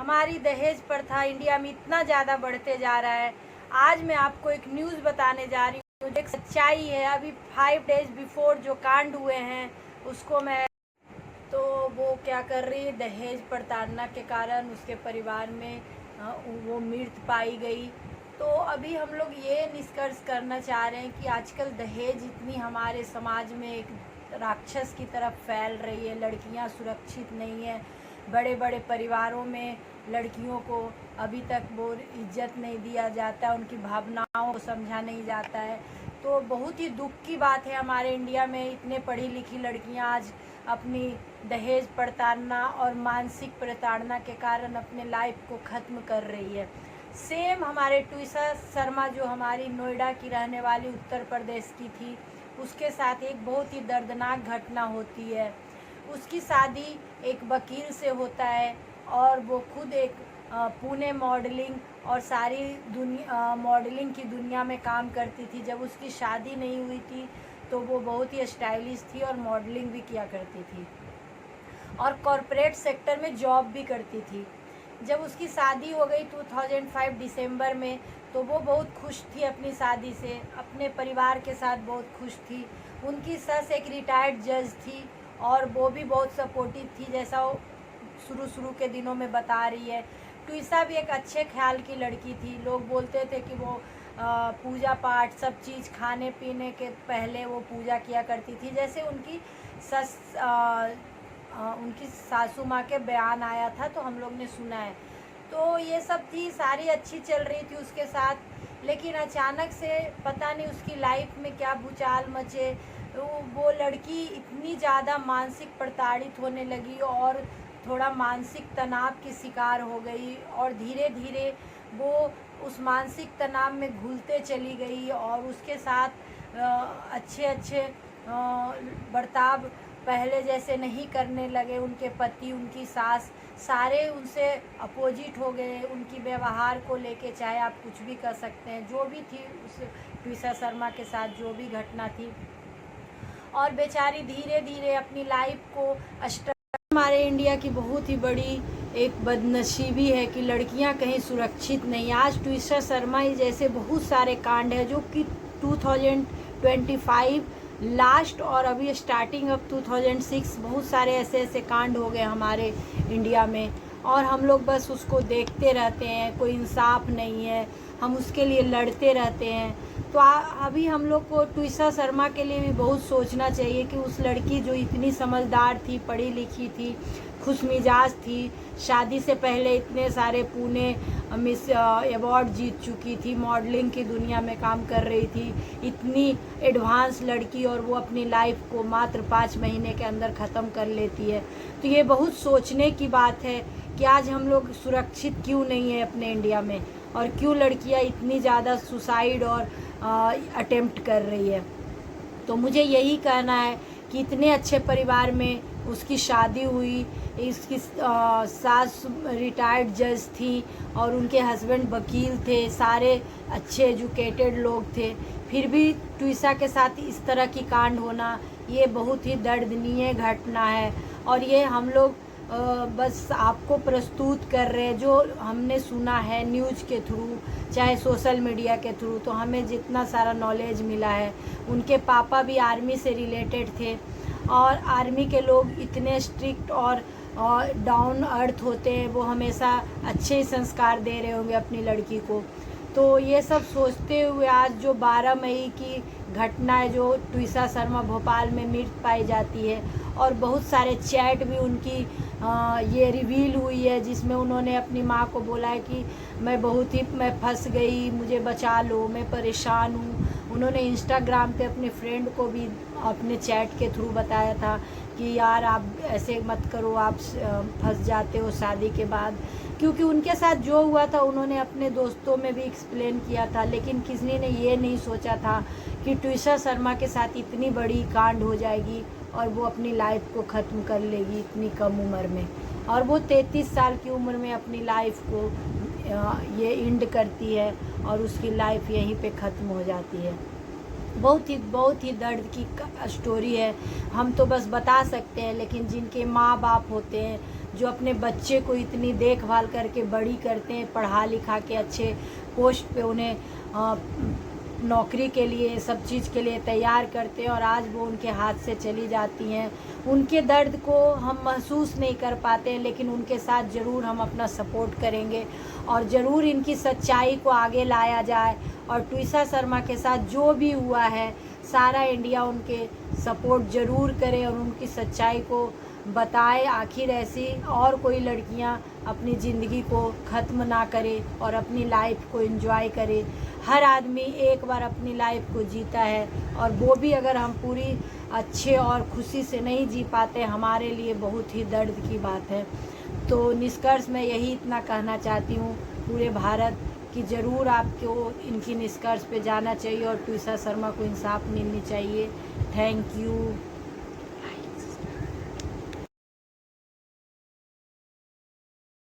हमारी दहेज प्रथा इंडिया में इतना ज़्यादा बढ़ते जा रहा है। आज मैं आपको एक न्यूज़ बताने जा रही हूँ, जो एक सच्चाई है। अभी 5 डेज बिफोर जो कांड हुए हैं उसको मैं तो वो क्या कर रही है, दहेज प्रताड़ना के कारण उसके परिवार में वो मृत पाई गई। तो अभी हम लोग ये निष्कर्ष करना चाह रहे हैं कि आजकल दहेज इतनी हमारे समाज में एक राक्षस की तरफ फैल रही है। लड़कियां सुरक्षित नहीं है। बड़े बड़े परिवारों में लड़कियों को अभी तक वो इज्जत नहीं दिया जाता, उनकी भावनाओं को समझा नहीं जाता है। तो बहुत ही दुख की बात है, हमारे इंडिया में इतने पढ़ी लिखी लड़कियां आज अपनी दहेज प्रताड़ना और मानसिक प्रताड़ना के कारण अपने लाइफ को ख़त्म कर रही है। सेम हमारे ट्विसा शर्मा, जो हमारी नोएडा की रहने वाली उत्तर प्रदेश की थी, उसके साथ एक बहुत ही दर्दनाक घटना होती है। उसकी शादी एक वकील से होता है और वो खुद एक पुणे मॉडलिंग और सारी दुनिया मॉडलिंग की दुनिया में काम करती थी। जब उसकी शादी नहीं हुई थी तो वो बहुत ही स्टाइलिश थी और मॉडलिंग भी किया करती थी और कॉरपोरेट सेक्टर में जॉब भी करती थी। जब उसकी शादी हो गई 2005 दिसंबर में, तो वो बहुत खुश थी अपनी शादी से, अपने परिवार के साथ बहुत खुश थी। उनकी सस एक रिटायर्ड जज थी और वो भी बहुत सपोर्टिव थी, जैसा वो शुरू के दिनों में बता रही है। ट्विसा भी एक अच्छे ख्याल की लड़की थी। लोग बोलते थे कि वो पूजा पाठ सब चीज़ खाने पीने के पहले वो पूजा किया करती थी, जैसे उनकी सस उनकी सासू माँ के बयान आया था, तो हम लोग ने सुना है। तो ये सब थी, सारी अच्छी चल रही थी उसके साथ, लेकिन अचानक से पता नहीं उसकी लाइफ में क्या भूचाल मचे। वो लड़की इतनी ज़्यादा मानसिक प्रताड़ित होने लगी और थोड़ा मानसिक तनाव की शिकार हो गई और धीरे धीरे वो उस मानसिक तनाव में घुलते चली गई और उसके साथ अच्छे बर्ताव पहले जैसे नहीं करने लगे। उनके पति, उनकी सास, सारे उनसे अपोजिट हो गए उनकी व्यवहार को लेके। चाहे आप कुछ भी कर सकते हैं, जो भी थी उस ट्विसा शर्मा के साथ जो भी घटना थी, और बेचारी धीरे धीरे अपनी लाइफ को हमारे इंडिया की बहुत ही बड़ी एक बदनसीबी है कि लड़कियां कहीं सुरक्षित नहीं। आज ट्विसा शर्मा ही जैसे बहुत सारे कांड है जो कि 2025 लास्ट और अभी स्टार्टिंग ऑफ 2006 बहुत सारे ऐसे कांड हो गए हमारे इंडिया में, और हम लोग बस उसको देखते रहते हैं। कोई इंसाफ नहीं है, हम उसके लिए लड़ते रहते हैं। तो अभी हम लोग को ट्विसा शर्मा के लिए भी बहुत सोचना चाहिए कि उस लड़की जो इतनी समझदार थी, पढ़ी लिखी थी, खुश मिजाज थी, शादी से पहले इतने सारे पुणे मिस अवार्ड जीत चुकी थी, मॉडलिंग की दुनिया में काम कर रही थी, इतनी एडवांस लड़की, और वो अपनी लाइफ को मात्र 5 महीने के अंदर ख़त्म कर लेती है। तो ये बहुत सोचने की बात है कि आज हम लोग सुरक्षित क्यों नहीं है अपने इंडिया में, और क्यों लड़कियां इतनी ज़्यादा सुसाइड और अटेम्प्ट कर रही है। तो मुझे यही कहना है कि इतने अच्छे परिवार में उसकी शादी हुई, इसकी सास रिटायर्ड जज थी और उनके हस्बैंड वकील थे, सारे अच्छे एजुकेटेड लोग थे, फिर भी ट्विसा के साथ इस तरह की कांड होना ये बहुत ही दर्दनीय घटना है। और ये हम लोग बस आपको प्रस्तुत कर रहे हैं जो हमने सुना है न्यूज़ के थ्रू, चाहे सोशल मीडिया के थ्रू। तो हमें जितना सारा नॉलेज मिला है, उनके पापा भी आर्मी से रिलेटेड थे और आर्मी के लोग इतने स्ट्रिक्ट और डाउन अर्थ होते हैं, वो हमेशा अच्छे संस्कार दे रहे होंगे अपनी लड़की को। तो ये सब सोचते हुए आज जो 12 मई की घटना है, जो ट्विसा शर्मा भोपाल में मृत पाई जाती है, और बहुत सारे चैट भी उनकी ये रिवील हुई है जिसमें उन्होंने अपनी माँ को बोला है कि मैं फंस गई, मुझे बचा लो, मैं परेशान हूँ। उन्होंने इंस्टाग्राम पे अपने फ्रेंड को भी अपने चैट के थ्रू बताया था कि यार आप ऐसे मत करो, आप फंस जाते हो शादी के बाद। क्योंकि उनके साथ जो हुआ था उन्होंने अपने दोस्तों में भी एक्सप्लेन किया था, लेकिन किसी ने ये नहीं सोचा था कि ट्विसा शर्मा के साथ इतनी बड़ी कांड हो जाएगी और वो अपनी लाइफ को ख़त्म कर लेगी इतनी कम उम्र में। और वो 33 साल की उम्र में अपनी लाइफ को ये एंड करती है और उसकी लाइफ यहीं पे ख़त्म हो जाती है। बहुत ही दर्द की स्टोरी है। हम तो बस बता सकते हैं, लेकिन जिनके माँ बाप होते हैं, जो अपने बच्चे को इतनी देखभाल करके बड़ी करते हैं, पढ़ा लिखा के अच्छे पोस्ट पे उन्हें नौकरी के लिए सब चीज़ के लिए तैयार करते हैं और आज वो उनके हाथ से चली जाती हैं। उनके दर्द को हम महसूस नहीं कर पाते हैं, लेकिन उनके साथ ज़रूर हम अपना सपोर्ट करेंगे और ज़रूर इनकी सच्चाई को आगे लाया जाए। और ट्विसा शर्मा के साथ जो भी हुआ है, सारा इंडिया उनके सपोर्ट ज़रूर करे और उनकी सच्चाई को बताए। आखिर ऐसी और कोई लड़कियां अपनी ज़िंदगी को ख़त्म ना करे और अपनी लाइफ को एंजॉय करे। हर आदमी एक बार अपनी लाइफ को जीता है और वो भी अगर हम पूरी अच्छे और खुशी से नहीं जी पाते, हमारे लिए बहुत ही दर्द की बात है। तो निष्कर्ष मैं यही इतना कहना चाहती हूँ पूरे भारत कि ज़रूर आपको इनकी निष्कर्ष पे जाना चाहिए और ट्विसा शर्मा को इंसाफ मिलनी चाहिए। Thank you.